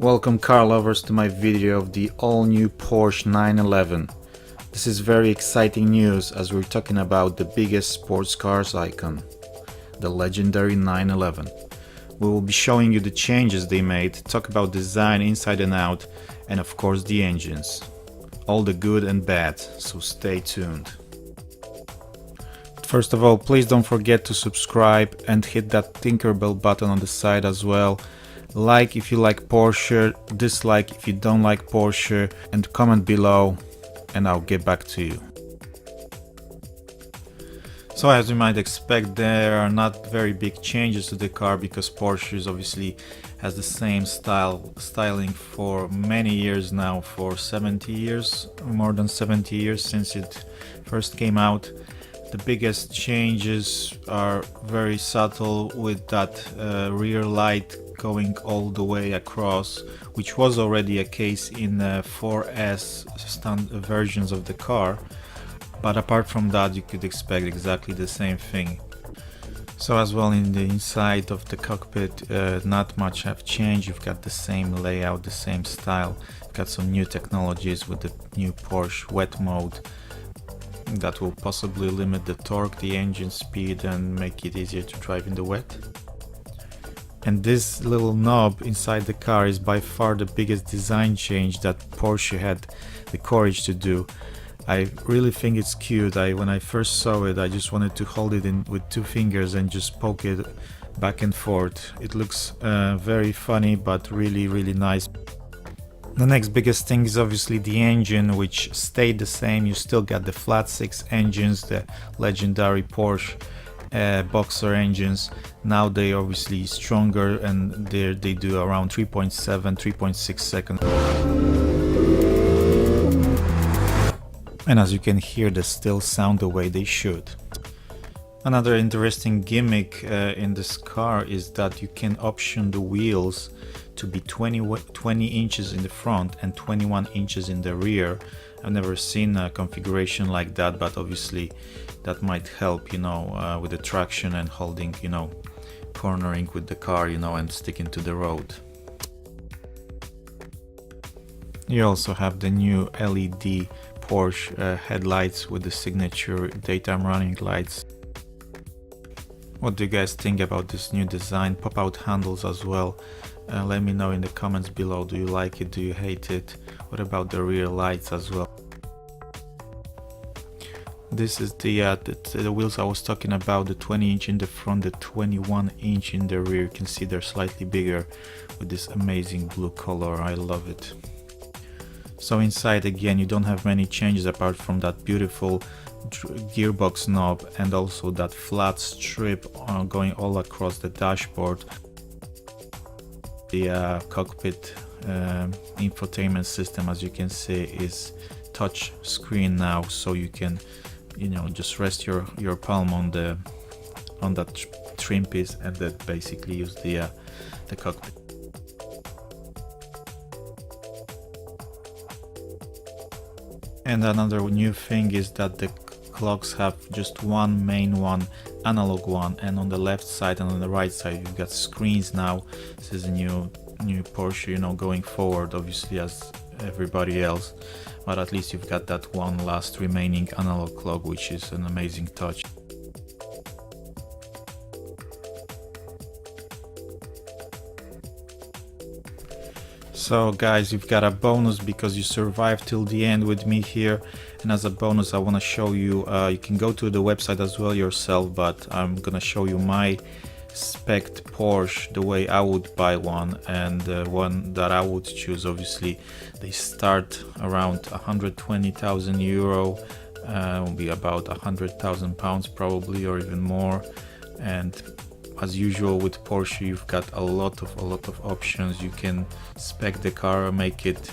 Welcome car lovers to my video of the all-new Porsche 911. This is very exciting news as we're talking about the biggest sports cars icon, the legendary 911. We will be showing you the changes they made, talk about design inside and out, and of course the engines. All the good and bad, so stay tuned. First of all, please don't forget to subscribe and hit that Tinkerbell button on the side as well. Like if you like Porsche, dislike if you don't like Porsche, and comment below and I'll get back to you. So as you might expect, there are not very big changes to the car because Porsche is obviously has the same styling for many years now, for 70 years, more than 70 years since it first came out. The biggest changes are very subtle with that rear light going all the way across, which was already a case in 4S versions of the car, but apart from that you could expect exactly the same thing. So as well, in the inside of the cockpit, not much have changed. You've got the same layout, the same style. You've got some new technologies with the new Porsche wet mode that will possibly limit the torque, the engine speed, and make it easier to drive in the wet. And this little knob inside the car is by far the biggest design change that Porsche had the courage to do. I really think it's cute. When I first saw it, I just wanted to hold it in with two fingers and just poke it back and forth. It looks very funny, but really nice. The next biggest thing is obviously the engine, which stayed the same. You still got the flat six engines, the legendary Porsche boxer engines. Now they obviously stronger, and they do around 3.6 seconds. And as you can hear, they still sound the way they should. Another interesting gimmick in this car is that you can option the wheels to be 20 inches in the front and 21 inches in the rear. I've never seen a configuration like that, but obviously that might help, with the traction and holding, cornering with the car, and sticking to the road. You also have the new LED Porsche headlights with the signature daytime running lights. What do you guys think about this new design? Pop-out handles as well. Let me know in the comments below. Do you like it? Do you hate it? What about the rear lights as well? This is the wheels I was talking about, the 20 inch in the front, the 21 inch in the rear. You can see they're slightly bigger with this amazing blue color. I love it. So inside, again, you don't have many changes apart from that beautiful gearbox knob and also that flat strip going all across the dashboard. The cockpit infotainment system, as you can see, is touch screen now, so you can just rest your palm on that trim piece and then basically use the cockpit. And another new thing is that the clocks have just one main one, analog one, and on the left side and on the right side you've got screens now. This is a new Porsche, going forward, obviously, as everybody else, but at least you've got that one last remaining analog clock, which is an amazing touch. So guys, you've got a bonus because you survived till the end with me here, and as a bonus I want to show you, you can go to the website as well yourself, but I'm gonna show you my spec'd Porsche, the way I would buy one, and the one that I would choose. Obviously they start around 120,000 euro, will be about 100,000 pounds probably, or even more. And as usual with Porsche, you've got a lot of options. You can spec the car, make it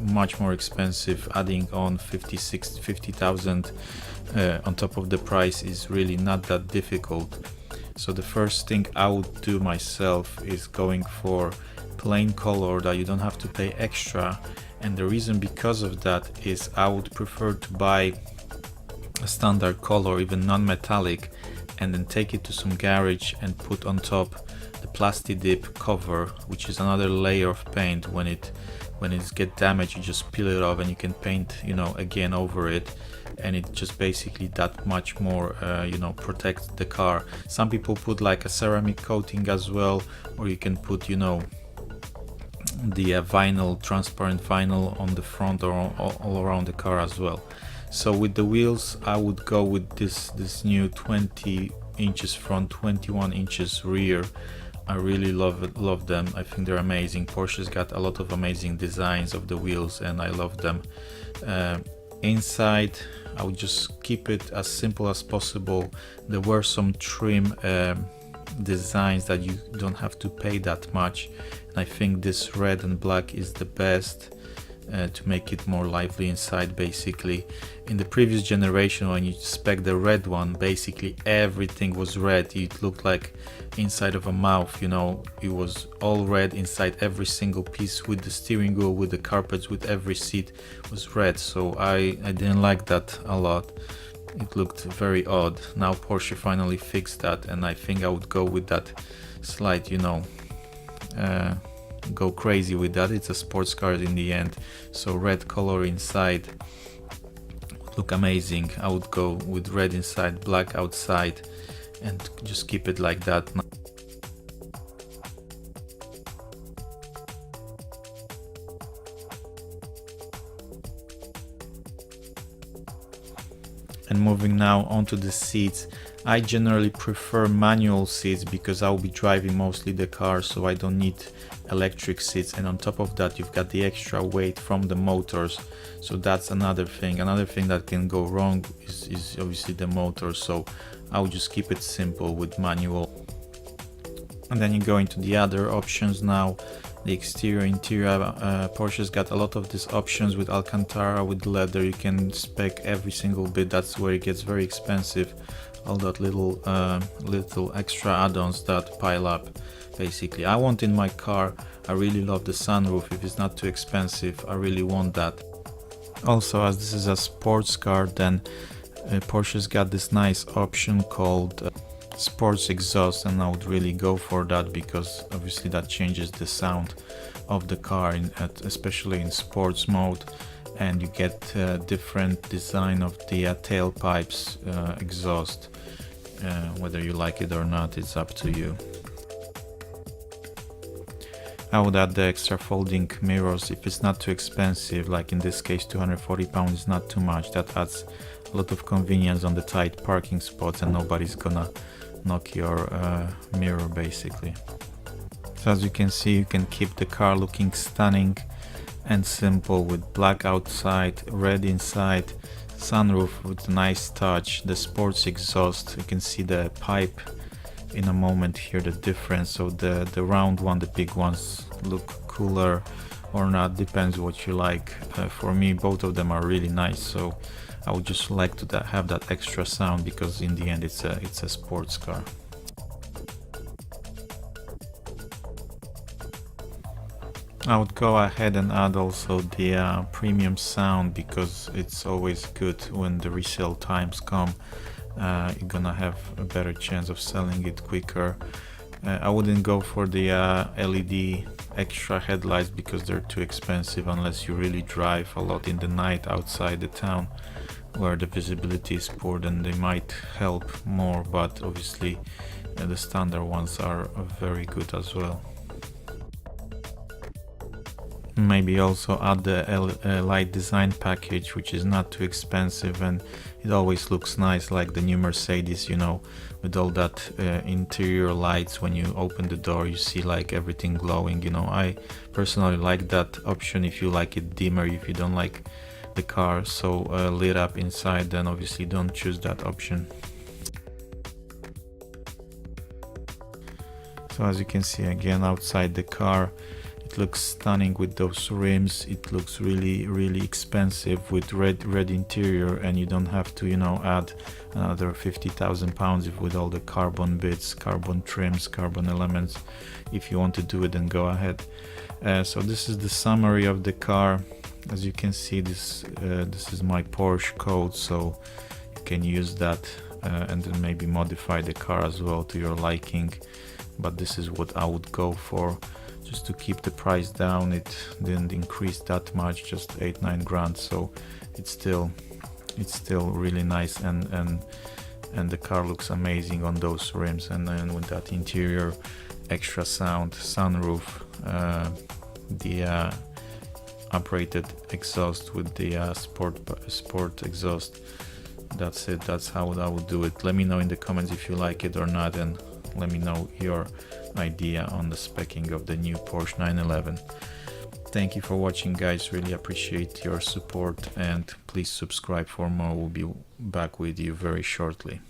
much more expensive. Adding on 50,000 on top of the price is really not that difficult. So the first thing I would do myself is going for plain color that you don't have to pay extra, and the reason because of that is I would prefer to buy a standard color, even non-metallic, and then take it to some garage and put on top the plastic dip cover, which is another layer of paint. When it gets damaged, you just peel it off and you can paint, you know, again over it, and it just basically that much more you know, protects the car. Some people put like a ceramic coating as well, or you can put, you know, the vinyl, transparent vinyl on the front or all around the car as well. So with the wheels, I would go with this new 20 inches front, 21 inches rear. I really love them. I think they're amazing. Porsche's got a lot of amazing designs of the wheels, and I love them. Inside, I would just keep it as simple as possible. There were some trim designs that you don't have to pay that much, and I think this red and black is the best to make it more lively inside. Basically, in the previous generation, when you spec the red one, basically everything was red. It looked like inside of a mouth, you know, it was all red inside. Every single piece, with the steering wheel, with the carpets, with every seat was red. So I didn't like that a lot. It looked very odd. Now Porsche finally fixed that, and I think I would go with that slight, you know, go crazy with that. It's a sports car in the end, so red color inside would look amazing. I would go with red inside, black outside, and just keep it like that. And moving now onto the seats, I generally prefer manual seats because I'll be driving mostly the car, so I don't need electric seats. And on top of that, you've got the extra weight from the motors, so that's another thing that can go wrong is obviously the motor. So I'll just keep it simple with manual. And then you go into the other options now. The exterior, interior, Porsche's got a lot of these options with Alcantara, with leather. You can spec every single bit. That's where it gets very expensive. All that little extra add-ons that pile up. Basically, I want in my car, I really love the sunroof. If it's not too expensive, I really want that. Also, as this is a sports car, then Porsche's got this nice option called sports exhaust, and I would really go for that because obviously that changes the sound of the car, especially in sports mode, and you get different design of the tailpipes exhaust. Whether you like it or not, it's up to you. I would add the extra folding mirrors if it's not too expensive, like in this case £240 is not too much. That adds a lot of convenience on the tight parking spots, and nobody's gonna knock your mirror basically. So as you can see, you can keep the car looking stunning and simple with black outside, red inside, sunroof with a nice touch, the sports exhaust. You can see the pipe in a moment here, the difference. So the round one, the big ones look cooler or not, depends what you like. For me, both of them are really nice, so I would just like to have that extra sound because in the end it's a sports car. I would go ahead and add also the premium sound because it's always good when the resale times come. You're gonna have a better chance of selling it quicker. I wouldn't go for the LED extra headlights because they're too expensive unless you really drive a lot in the night outside the town where the visibility is poor. Then they might help more, but obviously the standard ones are very good as well. Maybe also add the light design package, which is not too expensive, and it always looks nice, like the new Mercedes, you know, with all that interior lights. When you open the door, you see like everything glowing, you know. I personally like that option. If you like it dimmer, if you don't like the car so lit up inside, then obviously don't choose that option. So as you can see, again, outside the car, it looks stunning with those rims. It looks really expensive with red interior, and you don't have to, you know, add another 50,000 pounds with all the carbon bits, carbon trims, carbon elements. If you want to do it, then go ahead. So this is the summary of the car. As you can see, this is my Porsche code, so you can use that and then maybe modify the car as well to your liking, but this is what I would go for, just to keep the price down. It didn't increase that much, just 8-9 grand, so it's still really nice, and the car looks amazing on those rims, and then with that interior, extra sound, sunroof, the uprated exhaust with the sport exhaust. That's it. That's how I would do it. Let me know in the comments if you like it or not, and let me know your idea on the speccing of the new Porsche 911. Thank you for watching, guys. Really appreciate your support, and please subscribe for more. We'll be back with you very shortly.